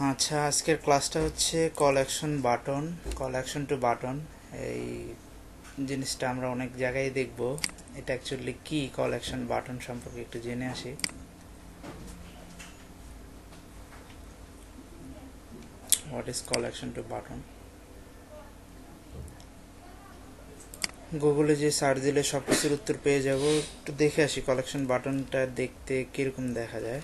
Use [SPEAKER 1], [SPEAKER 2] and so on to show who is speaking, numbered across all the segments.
[SPEAKER 1] আচ্ছা, আজকের ক্লাসটা হচ্ছে call action button, call action to button. এই জিনিসটা আমরা অনেক জায়গায় দেখব। এটা অ্যাকচুয়ালি কি, কল অ্যাকশন বাটন সম্পর্কে একটু জেনে আসি। What is call action to button? গুগলে যে সার্চ দিলে সব কিছুর উত্তর পেয়ে যাব। একটু দেখে আসি কল অ্যাকশন বাটনটা দেখতে কীরকম দেখা যায়।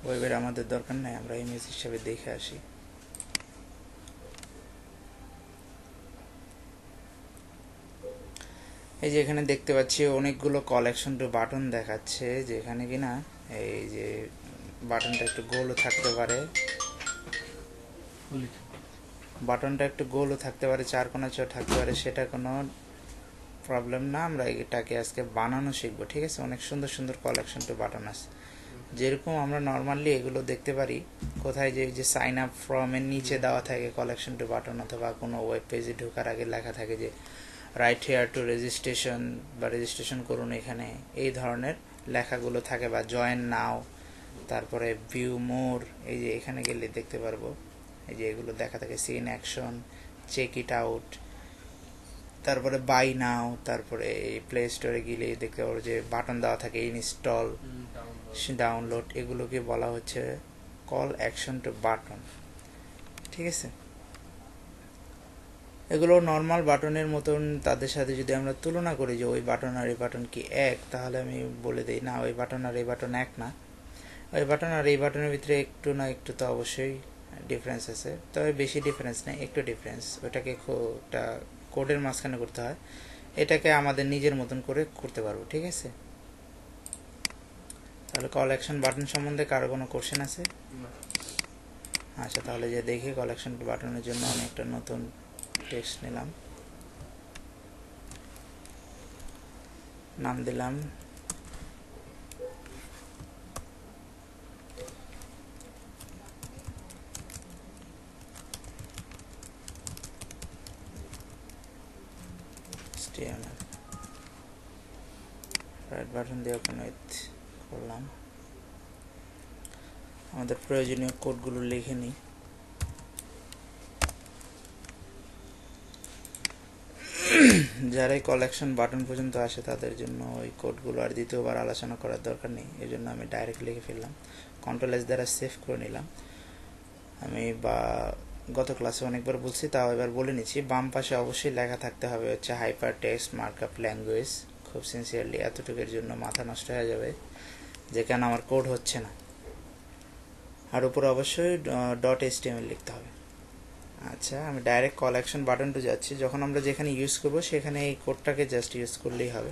[SPEAKER 1] ওয়েবের আমাদের দরকার নাই, আমরা ইমেজ হিসাবে দেখে আসি। এই যে এখানে দেখতে পাচ্ছি অনেকগুলো কল অ্যাকশন টু বাটন দেখাচ্ছে, যেখানে কিনা এই যে বাটনটা একটু গোলও থাকতে পারে, বাটনটা একটু গোলও থাকতে পারে, চার কোণা চোর থাকতে পারে, সেটা কোনো প্রবলেম না। আমরা এটাকে আজকে বানানো শিখবো, ঠিক আছে? অনেক সুন্দর সুন্দর কল অ্যাকশন টু বাটন আছে, যেরকম আমরা নর্মালি এগুলো দেখতে পারি কোথায়, যে সাইন আপ ফ্রম এর নিচে দেওয়া থাকে কল অ্যাকশন টু বাটন, অথবা কোনো ওয়েব পেজে ঢোকার আগে লেখা থাকে যে রাইট হেয়ার টু রেজিস্ট্রেশন বা রেজিস্ট্রেশন করুন এখানে, এই ধরনের লেখাগুলো থাকে, বা জয়েন নাও, তারপরে ভিউ মোর, এই যে এখানে গেলে দেখতে পারবো এই যে এগুলো দেখা থাকে, scene action, check it out, তারপরে বাই নাও, তারপরে এই প্লে স্টোরে গেলে দেখতে পারবো যে বাটন দেওয়া থাকে ইনস্টল, ডাউনলোড, এগুলোকে বলা হচ্ছে কল অ্যাকশন টু বাটন, ঠিক আছে? এগুলো নর্মাল বাটনের মতন, তাদের সাথে যদি আমরা তুলনা করি যে ওই বাটন আর এই বাটন কি এক, তাহলে আমি বলে দিই না, ওই বাটন আর এই বাটন এক না। ওই বাটন আর এই বাটনের ভিতরে একটু না একটু তো অবশ্যই ডিফারেন্স আছে, তবে বেশি ডিফারেন্স নেই, একটু ডিফারেন্স। ওটাকে একটা কোডের মাঝখানে করতে হয়, এটাকে আমাদের নিজের মতন করে করতে পারবো, ঠিক আছে? তাহলে কল অ্যাকশন বাটন সম্বন্ধে কারো কোনো কোশ্চেন আছে? আচ্ছা, তাহলে যে দেখি কল অ্যাকশন বাটনের জন্য আমি একটা নতুন টেক্সট নিলাম, নাম দিলাম HTML, রাইট বাটন দিয়ে ওপেন উইথ করলাম। আমাদের প্রয়োজনীয় কোডগুলো লিখে নিই। যারাই কালেকশন বাটন পর্যন্ত আসে তাদের জন্য ওই কোডগুলো আর দ্বিতীয়বার আলোচনা করার দরকার নেই, এই জন্য আমি ডাইরেক্ট লিখে ফেললাম, কন্ট্রোল এস দ্বারা সেভ করে নিলাম। আমি বা গত ক্লাসে অনেকবার বলছি, তাও এবার বলে নিচ্ছি, বাম পাশে অবশ্যই লেখা থাকতে হবে হচ্ছে হাইপার টেক্সট মার্কআপ ল্যাঙ্গুয়েজ। খুব সিনসিয়ারলি এতটুকুর জন্য মাথা নষ্ট হয়ে যাবে যে কেন আমার কোড হচ্ছে না। আর উপরে অবশ্যই .html লিখতে হবে। আচ্ছা, আমি ডাইরেক্ট কল অ্যাকশন বাটনটা যাচ্ছি, যখন আমরা যেখানে ইউজ করব সেখানে এই কোডটাকে জাস্ট ইউজ করলেই হবে।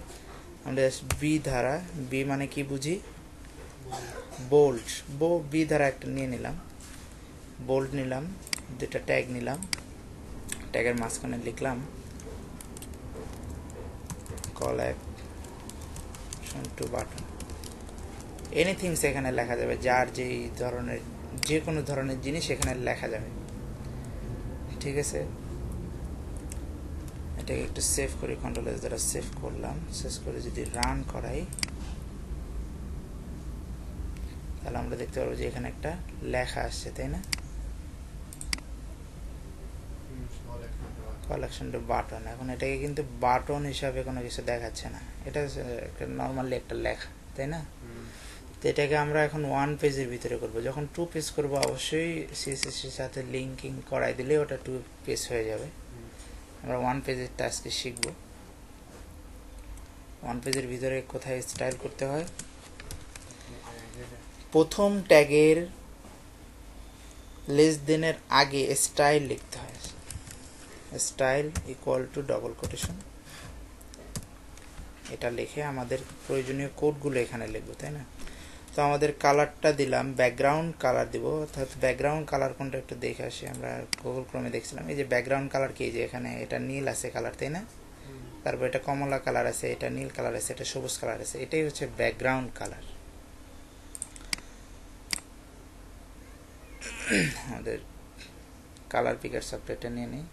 [SPEAKER 1] আমরা জাস্ট বি ধারা, বি মানে কি বুঝি, বোল্ড, বি ধারা একটা নিয়ে নিলাম, বোল্ড নিলাম, দুটা ট্যাগ নিলাম, ট্যাগের মাঝখানে লিখলাম call action to button. Anything সেখানে লেখা যাবে, যার যেই ধরনের, যে কোনো ধরনের জিনিস এখানে লেখা যাবে, ঠিক আছে? এটাকে একটু সেভ করি, কন্ট্রোল এস দ্বারা সেভ করলাম। শেষ করে যদি রান করাই, তাহলে আমরা দেখতে পারবো যে এখানে একটা লেখা আসছে, তাই না? Collection to button. এখন এটাকে কিন্তু বাটন হিসাবে কোনো কিছু দেখাচ্ছে না, এটা নর্মালি একটা লেখা, তাই না? তো এটাকে আমরা এখন ওয়ান পেজের ভিতরে করব। যখন টু পেজ করব অবশ্যই সিএসএসের সাথে লিঙ্কিং করাই দিলে ওটা টু পেজ হয়ে যাবে। আমরা ওয়ান পেজেরটা আজকে শিখব। ওয়ান পেজের ভিতরে কোথায় স্টাইল করতে হয়, প্রথম ট্যাগের লেস দেনের আগে স্টাইল লিখতে হয়, style equal to double quotation, এটা লিখে আমাদের প্রয়োজনীয় কোডগুলো এখানে লিখবো, তাই না? তো আমাদের কালারটা দিলাম, ব্যাকগ্রাউন্ড কালার দিব, অর্থাৎ ব্যাকগ্রাউন্ড কালার কোনটা একটু দেখে আসি। আমরা গুগল ক্রোমে দেখছিলাম, এই যে ব্যাকগ্রাউন্ড কালার কি, যে এখানে এটা নীল আছে কালার, তাই না? তারপর এটা কমলা কালার আছে, এটা নীল কালার আছে, এটা সবুজ কালার আছে, এটাই হচ্ছে ব্যাকগ্রাউন্ড কালার। আমাদের কালার পিকার সফটওয়্যারটা নিয়ে নিই,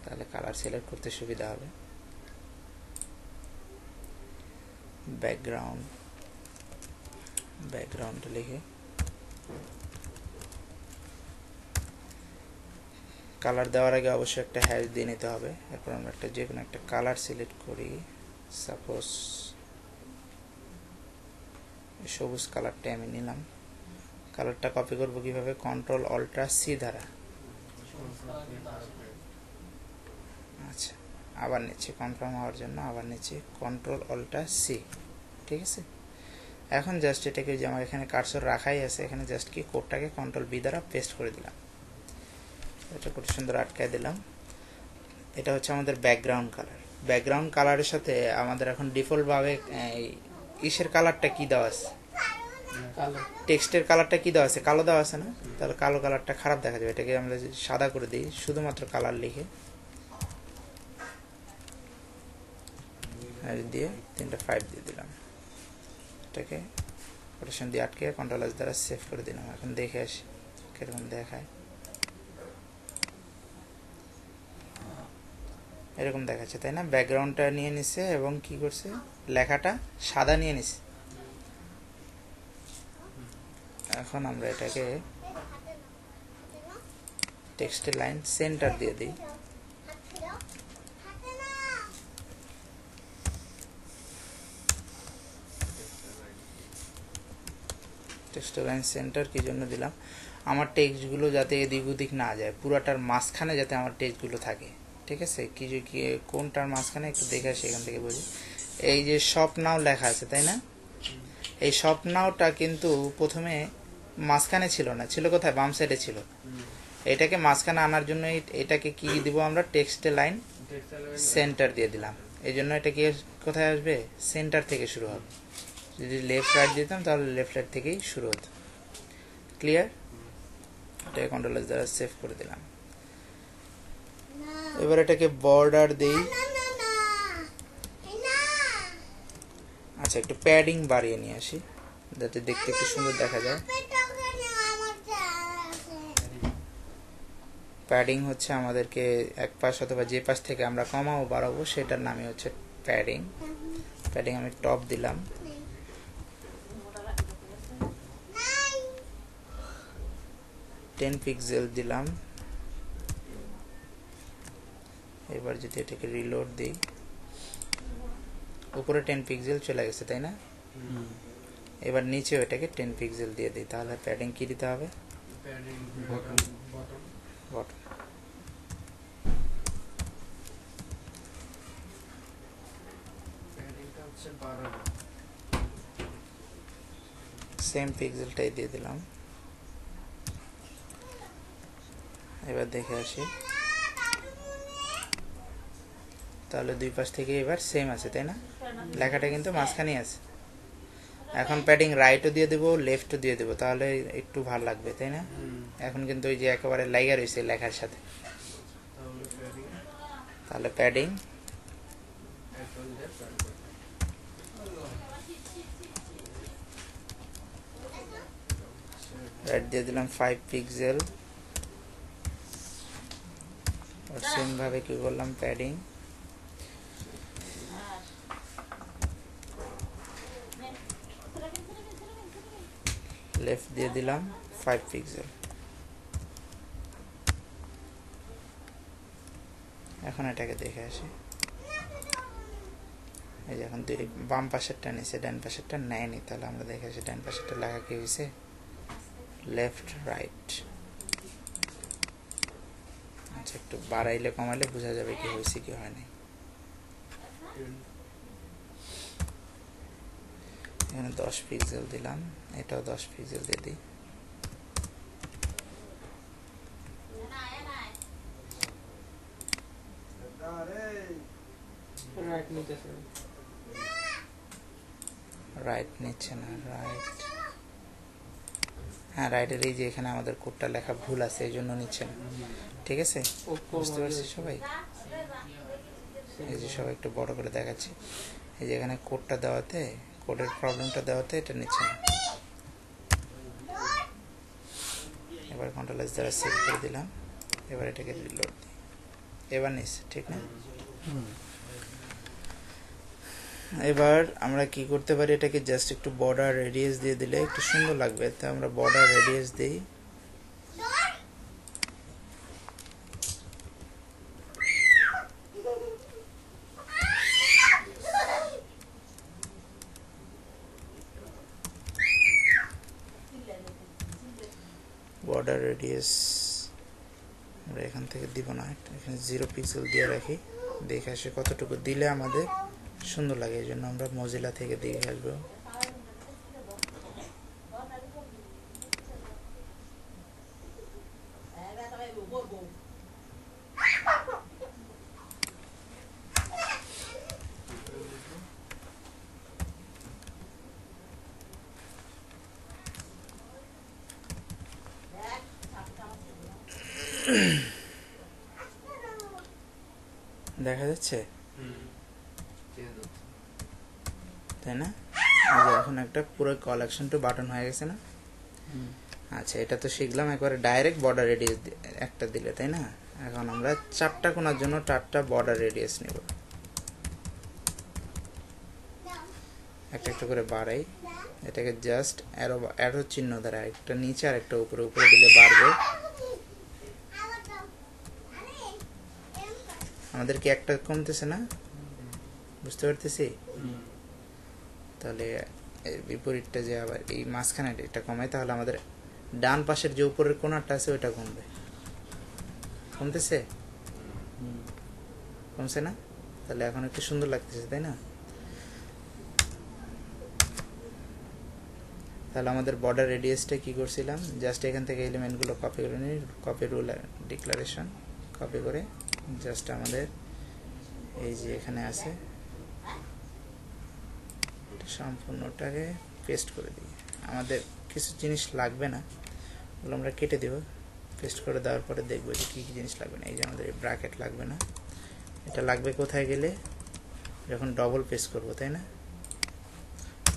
[SPEAKER 1] তাহলে কালার সিলেক্ট করতে সুবিধা হবে। ব্যাকগ্রাউন্ড লিখে কালার দেওয়ার আগে অবশ্যই একটা হ্যাশ দিয়ে নিতে হবে। এরপর আমরা একটা যে কোনো একটা কালার সিলেক্ট করি, সাপোজ সবুজ কালারটা আমি নিলাম। কালারটা কপি করব কিভাবে? Ctrl+Alt+C দ্বারা। আচ্ছা, আবার নিচ্ছি কনফার্ম হওয়ার জন্য, আবার নিচ্ছি Ctrl+Alt+C। ঠিক আছে, এখন জাস্ট এটাকে, যে আমার এখানে কার্সর রাখাই আছে, এখানে জাস্ট কি কোডটাকে Ctrl+V দ্বারা পেস্ট করে দিলাম। এটা খুব সুন্দর আটকায় দিলাম। এটা হচ্ছে আমাদের ব্যাকগ্রাউন্ড কালার। ব্যাকগ্রাউন্ড কালারের সাথে আমাদের এখন ডিফল্ট ভাবে ইসের কালারটা কি দেওয়া আছে, টেক্সটের কালারটা কি দেওয়া আছে? কালো দেওয়া আছে না? তাহলে কালো কালারটা খারাপ দেখা যাবে। এটাকে আমরা সাদা করে দিই, শুধুমাত্র কালার লিখে দিয়ে 3.5 দিয়ে দিলাম। এটাকে রোটেশন দিয়ে আটকে Ctrl+S দ্বারা সেভ করে দিলাম। এখন দেখে আসি কিরকম দেখায়। এরকম দেখাচ্ছে, তাই না? ব্যাকগ্রাউন্ডটা নিয়ে নিছে এবং কি করছে, লেখাটা সাদা নিয়ে নিছে। এখন আমরা এটাকে টেক্সটের লাইন সেন্টার দিয়ে দিই। টেক্সটের লাইন সেন্টার কি জন্য দিলাম? আমার টেক্সটগুলো যাতে এদিক ওদিক না যায়, পুরাটার মাঝখানে যাতে আমার টেক্সটগুলো থাকে। ঠিক আছে, কি কোনটার মাঝখানে একটু দেখে আসি, এখান থেকে বুঝি। এই যে শপ নাও লেখা আছে, তাই না? এই শপ নাওটা কিন্তু প্রথমে মাঝখানে ছিল না, ছিল কোথায়? বাম সাইডে ছিল। এটাকে মাঝখানে আনার জন্য এটাকে কি দিব আমরা? টেক্সটের লাইন সেন্টার দিয়ে দিলাম। এই জন্য এটা কি কোথায় আসবে? সেন্টার থেকে শুরু হবে। যদি লেফট রাইট দিতাম তাহলে লেফট রাইট থেকেই শুরু হতো। ক্লিয়ার? এটাকে Ctrl+S দ্বারা সেভ করে দিলাম। এবার এটাকে বর্ডার দেই। আচ্ছা, একটু প্যাডিং বাড়িয়ে নিয়ে আসি যাতে দেখতে একটু সুন্দর দেখা যায়। প্যাডিং হচ্ছে আমাদেরকে এক পাশ অথবা যে পাশ থেকে আমরা কমাও বাড়াবো সেটার নামই হচ্ছে প্যাডিং। প্যাডিং আমি টপ দিলাম। টেন পিক্সেল দিলাম। এবার যদি এটাকে রিলোড দিই, উপরে 10 পিক্সেল চলে গেছে, তাই না? এবার নিচেও এটাকে 10 পিক্সেল দিয়ে দিই, তাহলে প্যাডিং কি দিতে হবে? বটম। সেম পিক্সেলটাই দিয়ে দিলাম। এবার দেখে আসি, তাহলে দুই পাশ থেকে এবার সেম আছে, তাই না? লেখাটা কিন্তু মাঝখানেই আছে। এখন প্যাডিং রাইটও দিয়ে দেবো, লেফটও দিয়ে দেবো, তাহলে একটু ভালো লাগবে, তাই না? এখন কিন্তু ওই যে একেবারে লাইগা রয়েছে লেখার সাথে। তাহলে প্যাডিং রাইট দিয়ে দিলাম 5 পিক্সেল। আর সেম ভাবে কি করলাম, প্যাডিং লেফট দিয়ে দিলাম 5 পিক্সেল। এখন এটাকে দেখে আসি। এই যে এখন বাম পাশেরটা নিচে, ডান পাশেরটা নেয়নি, তাহলে আমরা দেখে আসি ডান পাশেরটা লেখা কি হয়েছে, লেফট রাইট। আচ্ছা, একটু বাড়াইলে কমাইলে বোঝা যাবে কি হয়েছে কি হয়নি। এখানে 10 পিক্সেল দিলাম, এটাও 10 পিক্সেল দিয়ে দিই। রাইট নিচ্ছে না, রাইট, হ্যাঁ রাইটের এই যে এখানে আমাদের কোডটা লেখা ভুল আছে, এই জন্য নিচ্ছে না। ঠিক আছে, বুঝতে পারছি সবাই? এই যে সবাই একটু বড় করে দেখাচ্ছি। এই যে এখানে কোডটা দেওয়াতে, কোডের প্রবলেমটা দেওয়াতে এটা নিচ্ছে না। এবার কন্ট্রোল এস দ্বারা সেভ করে দিলাম। এবার এটাকে রিলোড দিই, এবার নিচ্ছে ঠিক না। এবার আমরা কি করতে পারি, এটাকে জাস্ট একটু বর্ডার রেডিয়াস দিয়ে দিলে একটু সুন্দর লাগবে, তো আমরা বর্ডার রেডিয়াস দিই। বর্ডার রেডিয়াস আমরা এখান থেকে দিব না, এখানে 0 পিক্সেল দিয়ে রাখি, দেখে আসে কতটুকু দিলে আমাদের সুন্দর লাগে। এই জন্য আমরা মজিলা থেকে দেখে আসবো। দেখা যাচ্ছে তাই না? এখন একটা পুরো কালেকশন টু বাটন হয়ে গেছে না? আচ্ছা, এটা তো শিখলাম একবারে ডাইরেক্ট বর্ডার রেডিয়াস একটা দিলে, তাই না? এখন আমরা 4টা কোণার জন্য 4টা বর্ডার রেডিয়াস নেব, একটা একটা করে বাড়াই। এটাকে জাস্ট অ্যারো চিহ্ন দ্বারা একটা নিচে আর একটা উপরে, উপরে দিলে বাড়বে। আমাদের কি একটা কমতেছে না? বুঝতে পারতেছি? তাহলে বিপরীতটা যে আবার এই মাঝখানে এটা কমাই, তাহলে আমাদের ডান পাশের যে উপরের কোণাটা আছে ওইটা কমবে। কমতেছে? কমছে না? তাহলে এখন একটু সুন্দর লাগতেছে, তাই না? তাহলে আমাদের বর্ডার রেডিয়াসটা কি করছিলাম, জাস্ট এখান থেকে এলিমেন্টগুলো কপি করে নিই, কপি রুল ডিক্লারেশন কপি করে জাস্ট আমাদের এই যে এখানে আছে সম্পূর্ণটাকে পেস্ট করে দিই। আমাদের কিছু জিনিস লাগবে না, ওগুলো আমরা কেটে দেব। পেস্ট করে দেওয়ার পরে দেখবো যে কী কী জিনিস লাগবে না। এই যে আমাদের এই ব্র্যাকেট লাগবে না, এটা লাগবে কোথায় গেলে, যখন ডবল প্রেস করব, তাই না?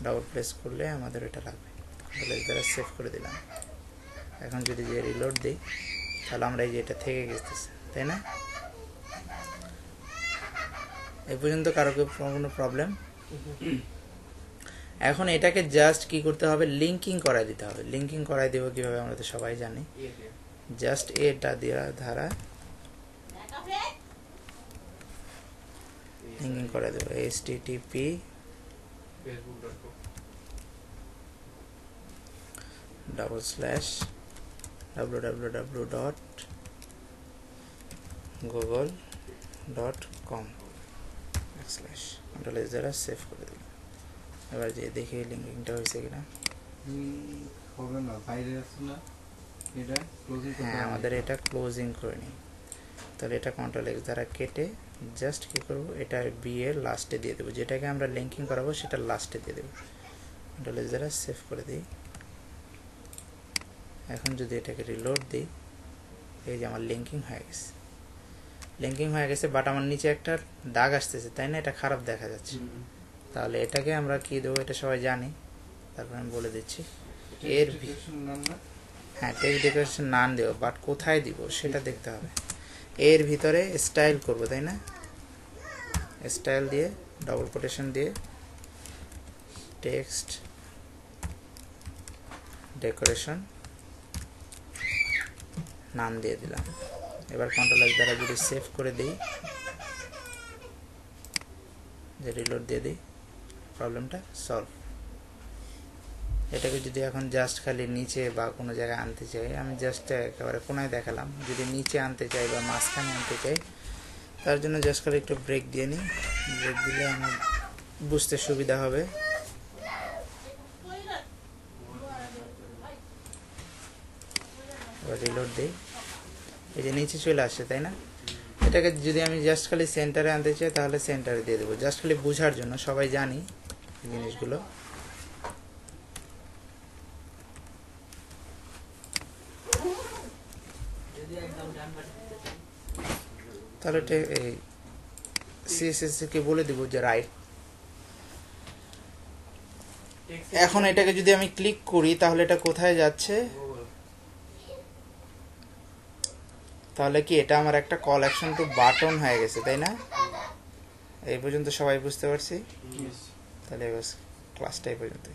[SPEAKER 1] ডবল প্রেস করলে আমাদের এটা লাগবে। তাহলে দ্বারা সেভ করে দিলাম। এখন যদি যে রিলোড দিই, তাহলে আমরা এই যে এটা থেকে গেতেছে, তাই না? এই পর্যন্ত কারো কোনো প্রবলেম? এখন এটাকে জাস্ট কি করতে হবে, লিঙ্কিং করাই দিতে হবে। লিঙ্কিং করাই দেবো কিভাবে, আমরা তো সবাই জানি। জাস্ট এটা দ্বারা লিঙ্কিং করে দেবো, http://www.google.com/ কন্ট্রোল এস দ্বারা সেভ করে দিলাম। এবার যে দেখি লিঙ্কিংটা হয়েছে কিনা।
[SPEAKER 2] হবে না, বাইরে আছে না এটা ক্লোজিং করতে।
[SPEAKER 1] হ্যাঁ, আমাদের এটা ক্লোজিং করে নিই। তাহলে এটা কন্ট্রোল এক্স দ্বারা কেটে জাস্ট কি করব, এটা বি এর লাস্টে দিয়ে দেবো, যেটাকে আমরা লিঙ্কিং করাবো সেটা লাস্টে দিয়ে দেবো। কন্ট্রোল এক্স দ্বারা সেভ করে দিই। এখন যদি এটাকে রিলোড দিই, এই যে আমার লিঙ্কিং হয়ে গেছে। লিঙ্কিং হয়ে গেছে, বাট আমার নিচে একটা দাগ আসতেছে, তাই না? এটা খারাপ দেখা যাচ্ছে। তাহলে এটাকে আমরা কি দেবো, এটা সবাই জানি, তারপর আমি বলে দিচ্ছি। এর হ্যাঁ, টেক্সট ডেকোরেশন নাম দেবো, বাট কোথায় দিব সেটা দেখতে হবে। এর ভিতরে স্টাইল করব, তাই না? স্টাইল দিয়ে ডবল কোটেশন দিয়ে টেক্সট ডেকোরেশন নাম দিয়ে দিলাম। এবার কন্ট্রোল এক্স দ্বারা যদি সেভ করে দিই, যে রিলোড দিয়ে দিই, প্রবলেমটা সলভ। এটাকে যদি এখন জাস্ট খালি নিচে বা কোনো জায়গায় আনতে চাই, আমি জাস্ট একেবারে কোনায় দেখালাম। যদি নিচে আনতে চাই বা মাঝখানে আনতে চাই, তার জন্য জাস্ট খালি একটু ব্রেক দিয়ে নিই। ব্রেক দিলে আমার বুঝতে সুবিধা হবে। এবার রিলোড দিই, এই যে নিচে চলে আসছে, তাই না? এটাকে যদি আমি জাস্ট খালি সেন্টারে আনতে চাই, তাহলে সেন্টারে দিয়ে দেবো, জাস্ট খালি বোঝার জন্য। সবাই জানি এই জিনিসগুলো। তাহলে এই সিএসএস কে বলে দিব যে রাইট। এখন এটাকে যদি আমি ক্লিক করি, তাহলে এটা কোথায় যাচ্ছে? তাহলে কি এটা আমার একটা কালেকশন টু বাটন হয়ে গেছে, তাই না? এই পর্যন্ত সবাই বুঝতে পারছি?
[SPEAKER 2] Yes.
[SPEAKER 1] তাহলে ক্লাসটা এই পর্যন্ত।